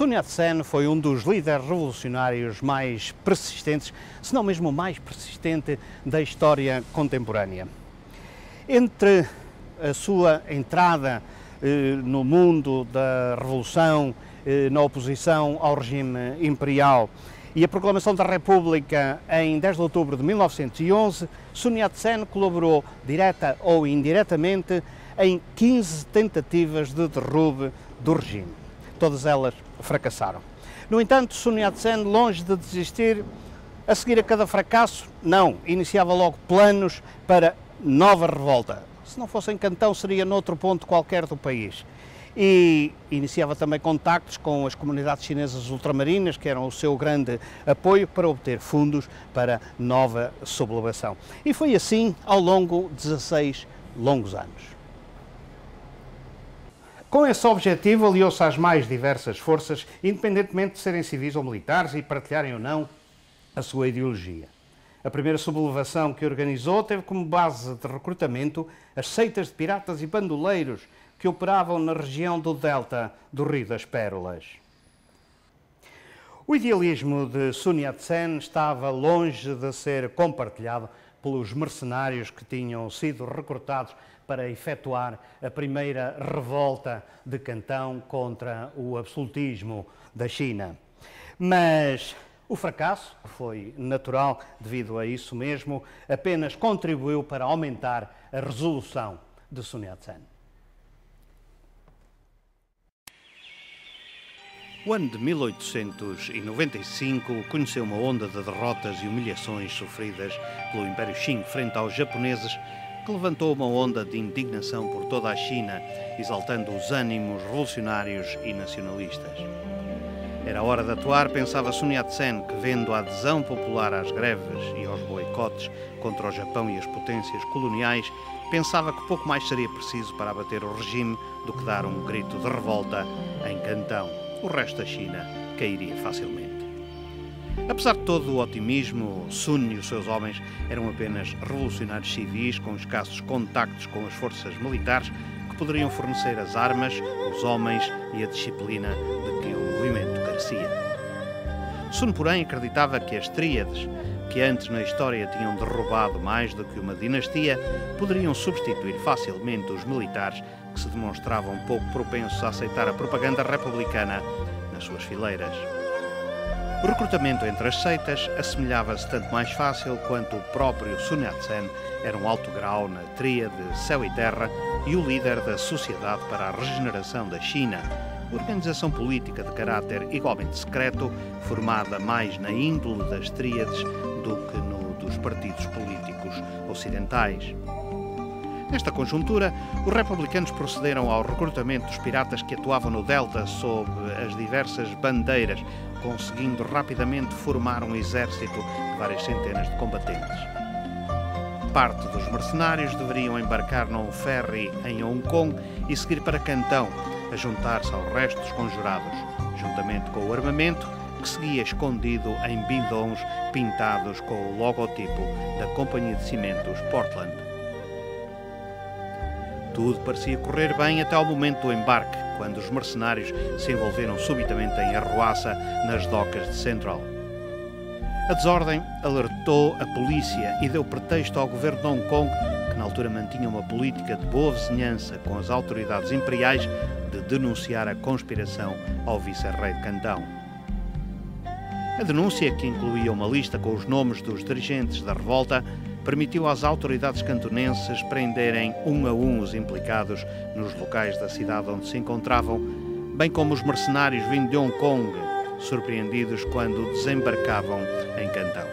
Sun Yat-sen foi um dos líderes revolucionários mais persistentes, se não mesmo o mais persistente da história contemporânea. Entre a sua entrada no mundo da revolução, na oposição ao regime imperial e a proclamação da República em 10 de outubro de 1911, Sun Yat-sen colaborou, direta ou indiretamente, em 15 tentativas de derrube do regime. Todas elas fracassaram. No entanto, Sun Yat-sen, longe de desistir, a seguir a cada fracasso, não, iniciava logo planos para nova revolta. Se não fosse em Cantão, seria noutro ponto qualquer do país. E iniciava também contactos com as comunidades chinesas ultramarinas, que eram o seu grande apoio para obter fundos para nova sublevação. E foi assim ao longo de 16 longos anos. Com esse objetivo, aliou-se às mais diversas forças, independentemente de serem civis ou militares e partilharem ou não a sua ideologia. A primeira sublevação que organizou teve como base de recrutamento as seitas de piratas e bandoleiros que operavam na região do delta do Rio das Pérolas. O idealismo de Sun Yat-sen estava longe de ser compartilhado pelos mercenários que tinham sido recrutados para efetuar a primeira revolta de Cantão contra o absolutismo da China. Mas o fracasso, que foi natural devido a isso mesmo, apenas contribuiu para aumentar a resolução de Sun Yat-sen. O ano de 1895 conheceu uma onda de derrotas e humilhações sofridas pelo Império Qing frente aos japoneses, que levantou uma onda de indignação por toda a China, exaltando os ânimos revolucionários e nacionalistas. Era hora de atuar, pensava Sun Yat-sen, que vendo a adesão popular às greves e aos boicotes contra o Japão e as potências coloniais, pensava que pouco mais seria preciso para abater o regime do que dar um grito de revolta em Cantão. O resto da China cairia facilmente. Apesar de todo o otimismo, Sun e os seus homens eram apenas revolucionários civis com escassos contactos com as forças militares que poderiam fornecer as armas, os homens e a disciplina de que o movimento carecia. Sun, porém, acreditava que as tríades, que antes na história tinham derrubado mais do que uma dinastia, poderiam substituir facilmente os militares que se demonstravam pouco propensos a aceitar a propaganda republicana nas suas fileiras. O recrutamento entre as seitas assemelhava-se tanto mais fácil quanto o próprio Sun Yat-sen era um alto grau na tríade Céu e Terra e o líder da Sociedade para a Regeneração da China, organização política de caráter igualmente secreto, formada mais na índole das tríades do que no dos partidos políticos ocidentais. Nesta conjuntura, os republicanos procederam ao recrutamento dos piratas que atuavam no delta sob as diversas bandeiras, conseguindo rapidamente formar um exército de várias centenas de combatentes. Parte dos mercenários deveriam embarcar num ferry em Hong Kong e seguir para Cantão, a juntar-se ao resto dos conjurados, juntamente com o armamento que seguia escondido em bidões pintados com o logotipo da Companhia de Cimentos Portland. Tudo parecia correr bem até ao momento do embarque, quando os mercenários se envolveram subitamente em arruaça nas docas de Central. A desordem alertou a polícia e deu pretexto ao governo de Hong Kong, que na altura mantinha uma política de boa vizinhança com as autoridades imperiais, de denunciar a conspiração ao vice-rei de Cantão. A denúncia, que incluía uma lista com os nomes dos dirigentes da revolta, permitiu às autoridades cantonenses prenderem um a um os implicados nos locais da cidade onde se encontravam, bem como os mercenários vindos de Hong Kong, surpreendidos quando desembarcavam em Cantão.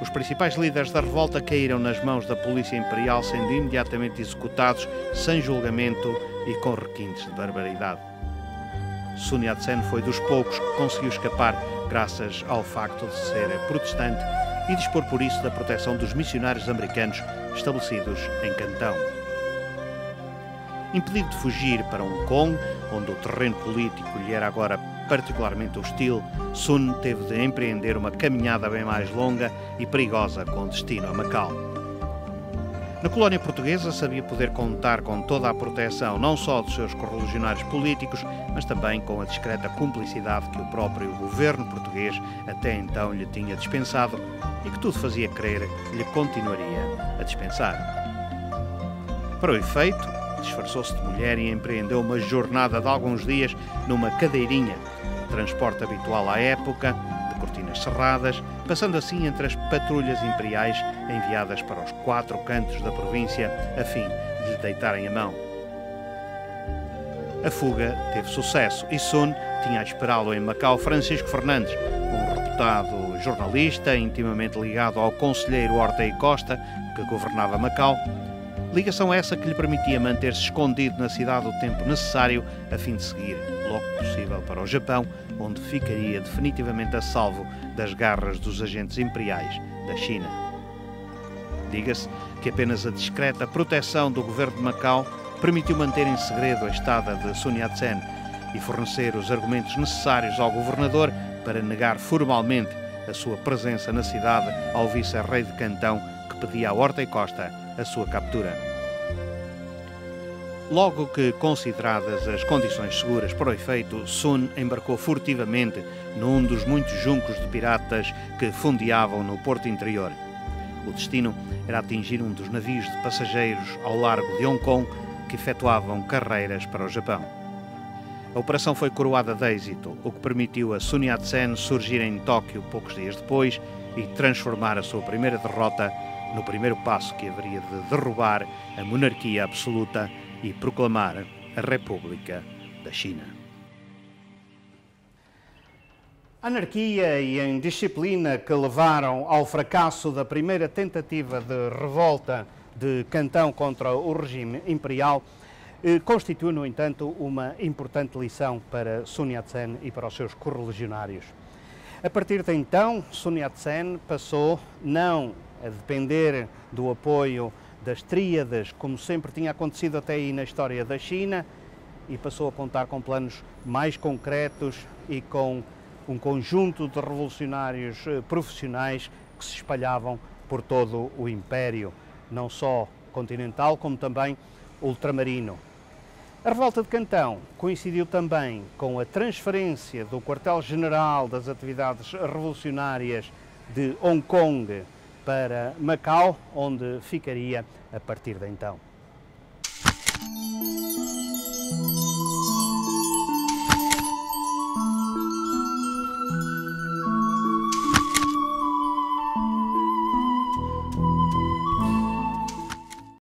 Os principais líderes da revolta caíram nas mãos da polícia imperial, sendo imediatamente executados sem julgamento e com requintes de barbaridade. Sun Yat-sen foi dos poucos que conseguiu escapar graças ao facto de ser protestante e dispor por isso da proteção dos missionários americanos estabelecidos em Cantão. Impedido de fugir para Hong Kong, onde o terreno político lhe era agora particularmente hostil, Sun teve de empreender uma caminhada bem mais longa e perigosa com destino a Macau. Na colónia portuguesa sabia poder contar com toda a proteção, não só dos seus correligionários políticos, mas também com a discreta cumplicidade que o próprio governo português até então lhe tinha dispensado e que tudo fazia crer que lhe continuaria a dispensar. Para o efeito, disfarçou-se de mulher e empreendeu uma jornada de alguns dias numa cadeirinha, transporte habitual à época, de cortinas cerradas, passando assim entre as patrulhas imperiais enviadas para os 4 cantos da província a fim de lhe deitarem a mão. A fuga teve sucesso e Sun tinha a esperá-lo em Macau Francisco Fernandes, um reputado jornalista intimamente ligado ao conselheiro Ortega Costa, que governava Macau. Ligação essa que lhe permitia manter-se escondido na cidade o tempo necessário a fim de seguir, logo possível, para o Japão, onde ficaria definitivamente a salvo das garras dos agentes imperiais da China. Diga-se que apenas a discreta proteção do governo de Macau permitiu manter em segredo a estada de Sun Yat-sen e fornecer os argumentos necessários ao governador para negar formalmente a sua presença na cidade ao vice-rei de Cantão, que pedia a Ortega Costa a sua captura. Logo que consideradas as condições seguras para o efeito, Sun embarcou furtivamente num dos muitos juncos de piratas que fundeavam no porto interior. O destino era atingir um dos navios de passageiros ao largo de Hong Kong que efetuavam carreiras para o Japão. A operação foi coroada de êxito, o que permitiu a Sun Yat-sen surgir em Tóquio poucos dias depois e transformar a sua primeira derrota no primeiro passo que haveria de derrubar a monarquia absoluta e proclamar a República da China. A anarquia e a indisciplina que levaram ao fracasso da primeira tentativa de revolta de Cantão contra o regime imperial constitui, no entanto, uma importante lição para Sun Yat-sen e para os seus correligionários. A partir de então, Sun Yat-sen passou não a depender do apoio das tríades, como sempre tinha acontecido até aí na história da China, e passou a contar com planos mais concretos e com um conjunto de revolucionários profissionais que se espalhavam por todo o Império, não só continental, como também ultramarino. A revolta de Cantão coincidiu também com a transferência do quartel-general das atividades revolucionárias de Hong Kong para Macau, onde ficaria a partir de então.